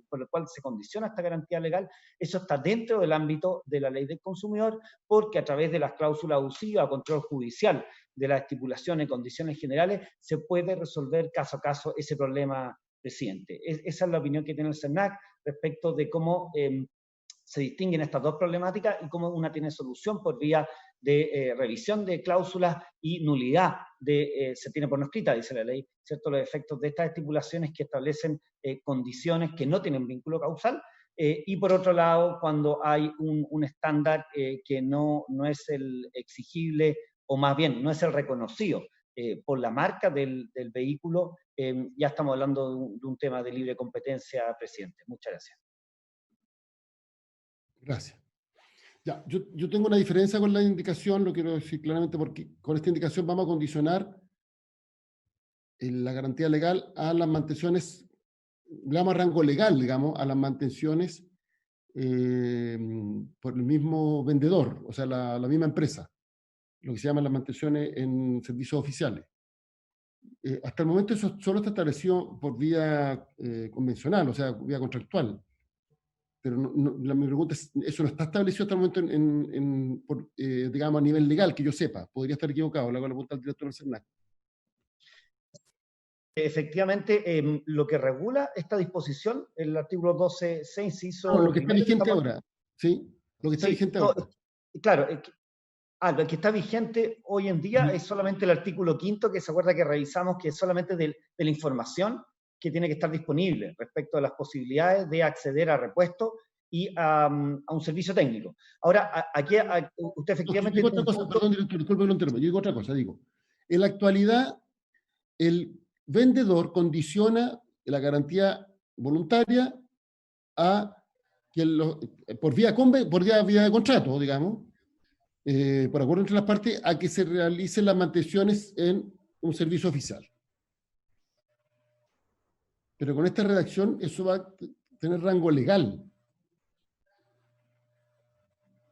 por el cual se condiciona esta garantía legal, eso está dentro del ámbito de la ley del consumidor, porque a través de las cláusulas abusivas, control judicial, de las estipulaciones y condiciones generales, se puede resolver caso a caso ese problema, presidente. Esa es la opinión que tiene el CERNAC respecto de cómo se distinguen estas dos problemáticas y cómo una tiene solución por vía de revisión de cláusulas y nulidad se tiene por no escrita, dice la ley, ¿cierto?, los efectos de estas estipulaciones que establecen condiciones que no tienen vínculo causal, y por otro lado, cuando hay un estándar que no es el exigible, o más bien no es el reconocido por la marca del vehículo, ya estamos hablando de un tema de libre competencia, presidente. Muchas gracias. Gracias. Ya, yo tengo una diferencia con la indicación, lo quiero decir claramente, porque con esta indicación vamos a condicionar la garantía legal a las mantenciones, le damos rango legal, digamos, a las mantenciones por el mismo vendedor, o sea, la misma empresa, lo que se llaman las mantenciones en servicios oficiales. Hasta el momento eso solo está establecido por vía convencional, o sea, vía contractual. Pero mi pregunta es, eso no está establecido hasta el momento digamos, a nivel legal, que yo sepa. Podría estar equivocado, le hago la pregunta al director del CERNAC. Efectivamente, lo que regula esta disposición, el artículo 12.6, inciso... No, lo que está vigente ahora, ¿sí? Lo que está vigente ahora. Claro, lo que está vigente hoy en día es solamente el artículo 5, que se acuerda que revisamos, que es solamente de la información que tiene que estar disponible respecto a las posibilidades de acceder a repuestos y a un servicio técnico. Ahora, aquí usted efectivamente... Yo digo otra cosa, perdón, director, disculpe que lo interrumpa. Yo digo otra cosa, en la actualidad, el vendedor condiciona la garantía voluntaria a que por vía de contrato, digamos, por acuerdo entre las partes, a que se realicen las mantenciones en un servicio oficial. Pero con esta redacción eso va a tener rango legal.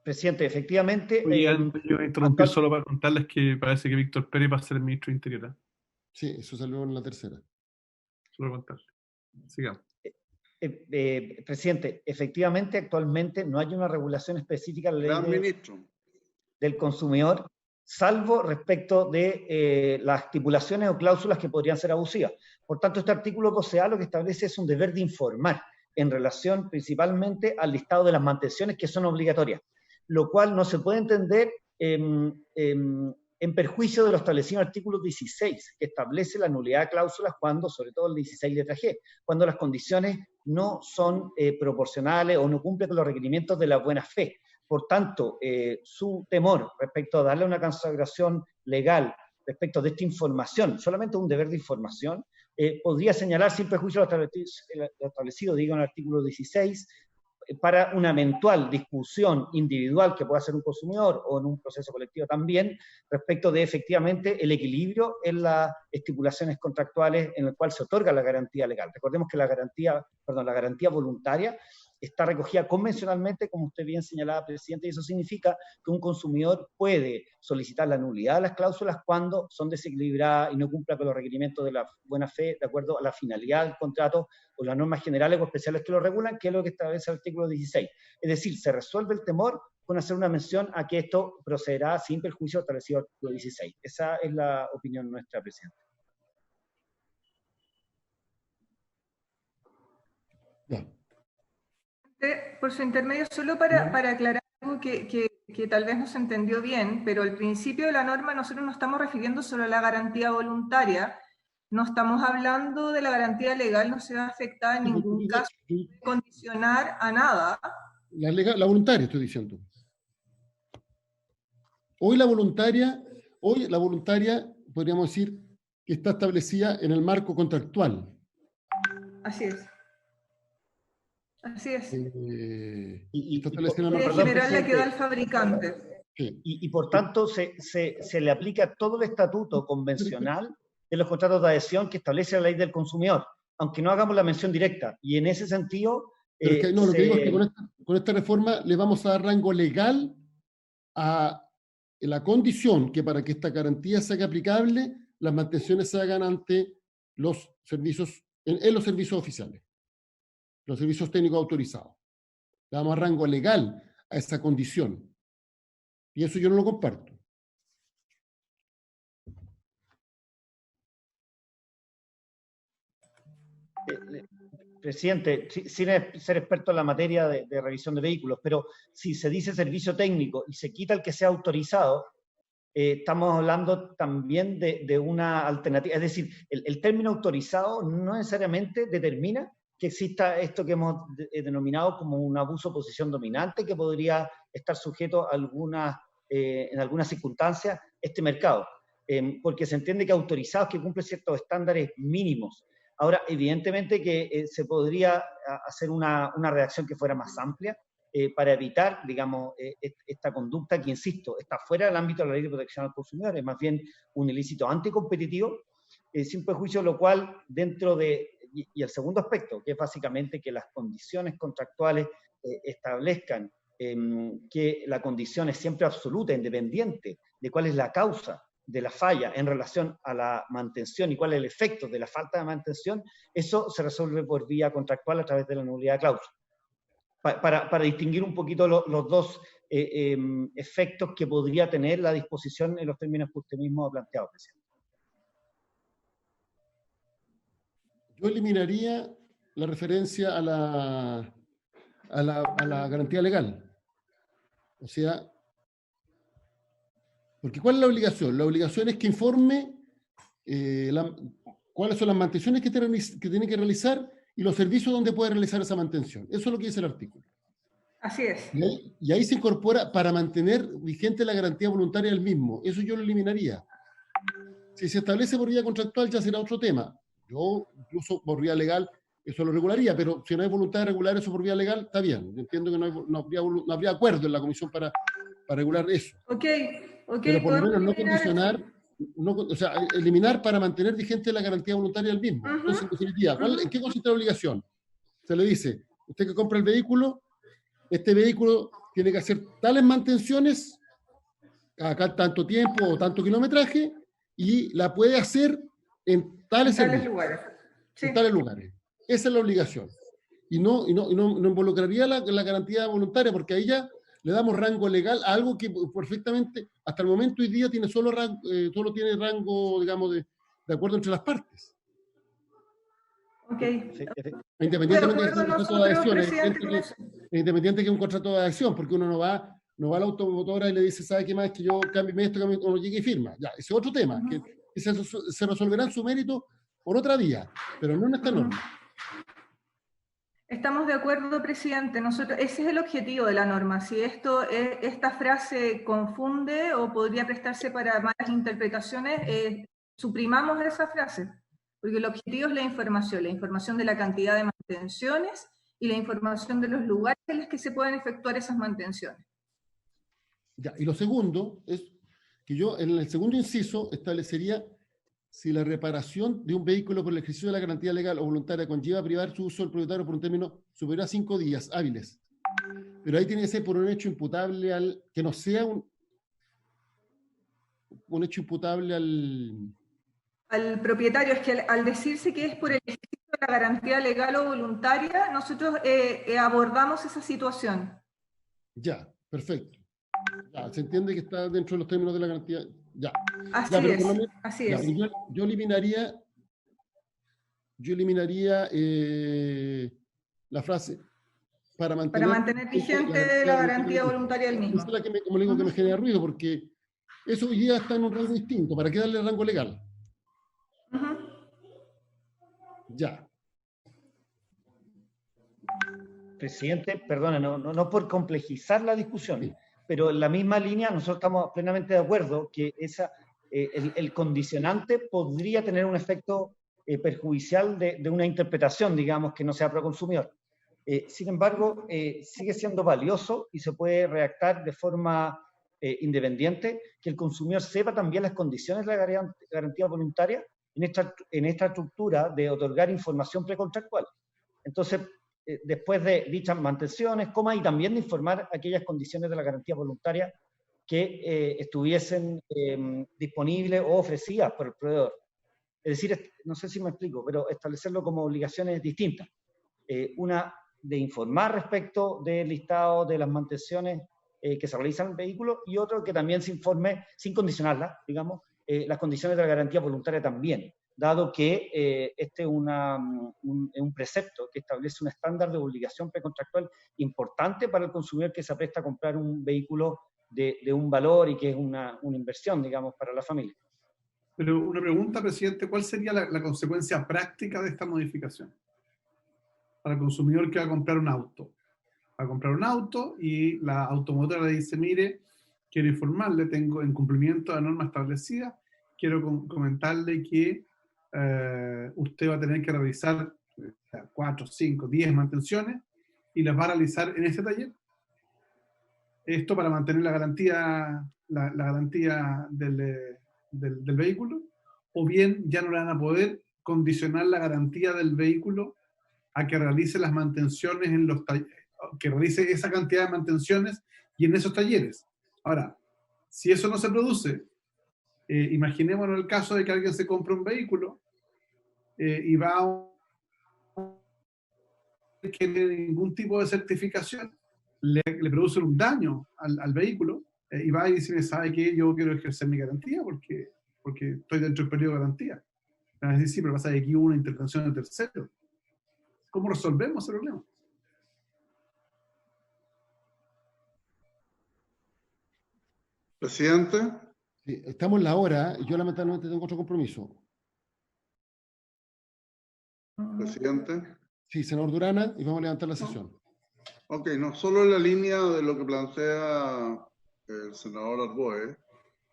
Presidente, efectivamente... yo interrumpí solo para contarles que parece que Víctor Pérez va a ser el ministro de Interior. Sí, eso salió en la tercera. Solo contarles. Sigamos. Presidente, efectivamente, actualmente no hay una regulación específica en la ley del consumidor, salvo respecto de las estipulaciones o cláusulas que podrían ser abusivas. Por tanto, este artículo 12A lo que establece es un deber de informar en relación principalmente al listado de las mantenciones que son obligatorias, lo cual no se puede entender en perjuicio de lo establecido en el artículo 16, que establece la nulidad de cláusulas cuando, sobre todo el 16 letra G, cuando las condiciones no son proporcionales o no cumplen con los requerimientos de la buena fe. Por tanto, su temor respecto a darle una consagración legal respecto de esta información, solamente un deber de información, podría señalar sin perjuicio lo establecido, digo, en el artículo 16, para una eventual discusión individual que pueda hacer un consumidor o en un proceso colectivo también, respecto de efectivamente el equilibrio en las estipulaciones contractuales en el cual se otorga la garantía legal. Recordemos que la garantía voluntaria está recogida convencionalmente, como usted bien señalaba, presidente, y eso significa que un consumidor puede solicitar la nulidad de las cláusulas cuando son desequilibradas y no cumplan con los requerimientos de la buena fe, de acuerdo a la finalidad del contrato o las normas generales o especiales que lo regulan, que es lo que establece el artículo 16. Es decir, se resuelve el temor con hacer una mención a que esto procederá sin perjuicio establecido el artículo 16. Esa es la opinión nuestra, presidente. Bien. Por su intermedio, solo para aclarar algo que tal vez no se entendió bien, pero al principio de la norma nosotros nos estamos refiriendo solo a la garantía voluntaria, no estamos hablando de la garantía legal, no se va a afectar en ningún caso de condicionar a nada. La voluntaria, estoy diciendo. Hoy la voluntaria, podríamos decir que está establecida en el marco contractual. Así es. Así es. Y en general le queda al fabricante. Sí. Y por tanto se le aplica todo el estatuto convencional de los contratos de adhesión que establece la ley del consumidor, aunque no hagamos la mención directa. Y en ese sentido... Pero es que, no, lo que digo es que con esta reforma le vamos a dar rango legal a la condición que para que esta garantía sea aplicable, las mantenciones se hagan ante los servicios, en los servicios oficiales, los servicios técnicos autorizados. Le damos rango legal a esa condición. Y eso yo no lo comparto. Presidente, sin ser experto en la materia de revisión de vehículos, pero si se dice servicio técnico y se quita el que sea autorizado, estamos hablando también de una alternativa. Es decir, el término autorizado no necesariamente determina que exista esto que hemos denominado como un abuso de posición dominante que podría estar sujeto a en algunas circunstancias este mercado. Porque se entiende que autorizados que cumplen ciertos estándares mínimos. Ahora, evidentemente que se podría hacer una redacción que fuera más amplia para evitar, digamos, esta conducta que, insisto, está fuera del ámbito de la Ley de Protección al Consumidor, es más bien un ilícito anticompetitivo, sin perjuicio de lo cual, y el segundo aspecto, que es básicamente que las condiciones contractuales establezcan que la condición es siempre absoluta, independiente de cuál es la causa de la falla en relación a la mantención y cuál es el efecto de la falta de mantención, eso se resuelve por vía contractual a través de la nulidad de cláusula. Para distinguir un poquito los dos efectos que podría tener la disposición en los términos que usted mismo ha planteado, presidente. Yo eliminaría la referencia a la garantía legal. O sea, porque ¿cuál es la obligación? La obligación es que informe cuáles son las mantenciones que tiene que realizar y los servicios donde puede realizar esa mantención. Eso es lo que dice el artículo. Así es. Y ahí se incorpora para mantener vigente la garantía voluntaria del mismo. Eso yo lo eliminaría. Si se establece por vía contractual ya será otro tema. Yo, incluso por vía legal, eso lo regularía, pero si no hay voluntad de regular eso por vía legal, está bien. Yo entiendo que no habría acuerdo en la comisión para regular eso. Pero por lo menos no condicionar, o sea, eliminar para mantener vigente la garantía voluntaria del mismo. Entonces, en definitiva, ¿en qué consiste la obligación? Se le dice, usted que compra el vehículo, este vehículo tiene que hacer tales mantenciones cada tanto tiempo o tanto kilometraje y la puede hacer en tales lugares. Sí. En tales lugares. Esa es la obligación. Y no involucraría la garantía voluntaria, porque ahí ya le damos rango legal a algo que perfectamente, hasta el momento hoy día, tiene solo tiene rango, digamos, de acuerdo entre las partes. Ok. Independientemente de que sea un contrato de adhesión, independiente que es un contrato de adhesión, porque uno no va a la automotora y le dice, ¿sabe qué más? Que yo cambie esto, uno llegue y firma. Ya, ese es otro tema, que se resolverá en su mérito por otra vía, pero no en esta norma. Estamos de acuerdo, presidente. Ese es el objetivo de la norma. Si esta frase confunde o podría prestarse para malas interpretaciones, suprimamos esa frase, porque el objetivo es la información de la cantidad de mantenciones y la información de los lugares en los que se pueden efectuar esas mantenciones. Ya, y lo segundo es que yo en el segundo inciso establecería si la reparación de un vehículo por el ejercicio de la garantía legal o voluntaria conlleva privar su uso del propietario por un término superior a 5 días hábiles. Pero ahí tiene que ser por un hecho imputable que no sea un hecho imputable al propietario. Es que al decirse que es por el ejercicio de la garantía legal o voluntaria, nosotros abordamos esa situación. Ya, perfecto. Ya, se entiende que está dentro de los términos de la garantía. Ya. Así es. Yo eliminaría la frase para mantener vigente la garantía voluntaria del mismo. Esa es la que, como le digo, que me genera ruido, porque eso hoy día está en un rango distinto. ¿Para qué darle rango legal? Ya. Presidente, perdone, no por complejizar la discusión, sí, pero en la misma línea nosotros estamos plenamente de acuerdo que el condicionante podría tener un efecto perjudicial de una interpretación, digamos, que no sea pro consumidor. Sin embargo, sigue siendo valioso y se puede redactar de forma independiente que el consumidor sepa también las condiciones de la garantía voluntaria en esta estructura de otorgar información precontractual. Entonces, después de dichas mantenciones, y también de informar aquellas condiciones de la garantía voluntaria que estuviesen disponibles o ofrecidas por el proveedor. Es decir, no sé si me explico, pero establecerlo como obligaciones distintas. Una de informar respecto del listado de las mantenciones que se realizan en el vehículo, y otro que también se informe, sin condicionarlas, digamos, las condiciones de la garantía voluntaria también, dado que este es un precepto que establece un estándar de obligación precontractual importante para el consumidor que se apresta a comprar un vehículo de un valor y que es una inversión, digamos, para la familia. Pero una pregunta, presidente, ¿cuál sería la consecuencia práctica de esta modificación para el consumidor que va a comprar un auto? Va a comprar un auto y la automotora le dice, mire, quiero informarle, tengo en cumplimiento de la norma establecida, quiero comentarle que usted va a tener que realizar 4, 5, 10 mantenciones y las va a realizar en este taller. Esto para mantener la garantía del vehículo, o bien ya no le van a poder condicionar la garantía del vehículo a que realice las mantenciones en los talleres, que realice esa cantidad de mantenciones y en esos talleres. Ahora, si eso no se produce, imaginémonos el caso de que alguien se compra un vehículo y va a no tiene ningún tipo de certificación, le produce un daño al vehículo y va y dice, ¿sabe qué? Yo quiero ejercer mi garantía porque estoy dentro del periodo de garantía. Es decir, sí, pero pasa que aquí hubo una intervención de tercero. ¿Cómo resolvemos ese problema? Presidente. Sí, estamos en la hora y yo lamentablemente tengo otro compromiso. Presidente. Sí, senador Durana, y vamos a levantar la sesión. Ok, no solo en la línea de lo que plantea el senador Arboe,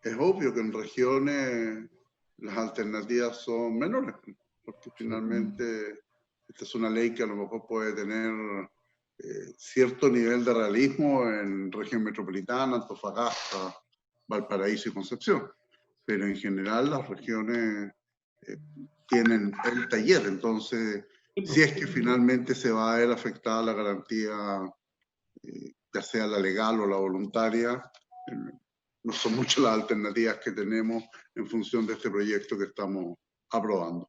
es obvio que en regiones las alternativas son menores, porque finalmente esta es una ley que a lo mejor puede tener cierto nivel de realismo en región metropolitana, Antofagasta, Valparaíso y Concepción, pero en general las regiones tienen el taller, entonces si es que finalmente se va a ver afectada la garantía, ya sea la legal o la voluntaria, no son muchas las alternativas que tenemos en función de este proyecto que estamos aprobando.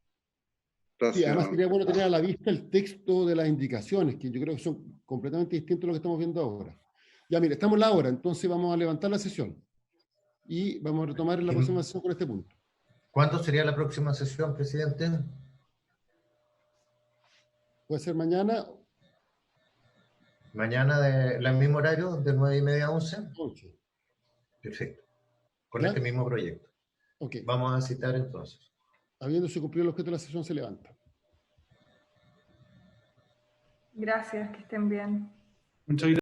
Gracias. Sí, además sería bueno tener a la vista el texto de las indicaciones, que yo creo que son completamente distintos a lo que estamos viendo ahora. Ya, mire, estamos en la hora, entonces vamos a levantar la sesión y vamos a retomar en la próxima sesión con este punto. ¿Cuándo sería la próxima sesión, presidente? Puede ser mañana. Mañana del mismo horario, de 9:30 a 11. 11. Perfecto. Con ¿Ya? este mismo proyecto. Ok. Vamos a citar entonces. Habiéndose cumplido el objeto de la sesión, se levanta. Gracias, que estén bien. Muchas gracias.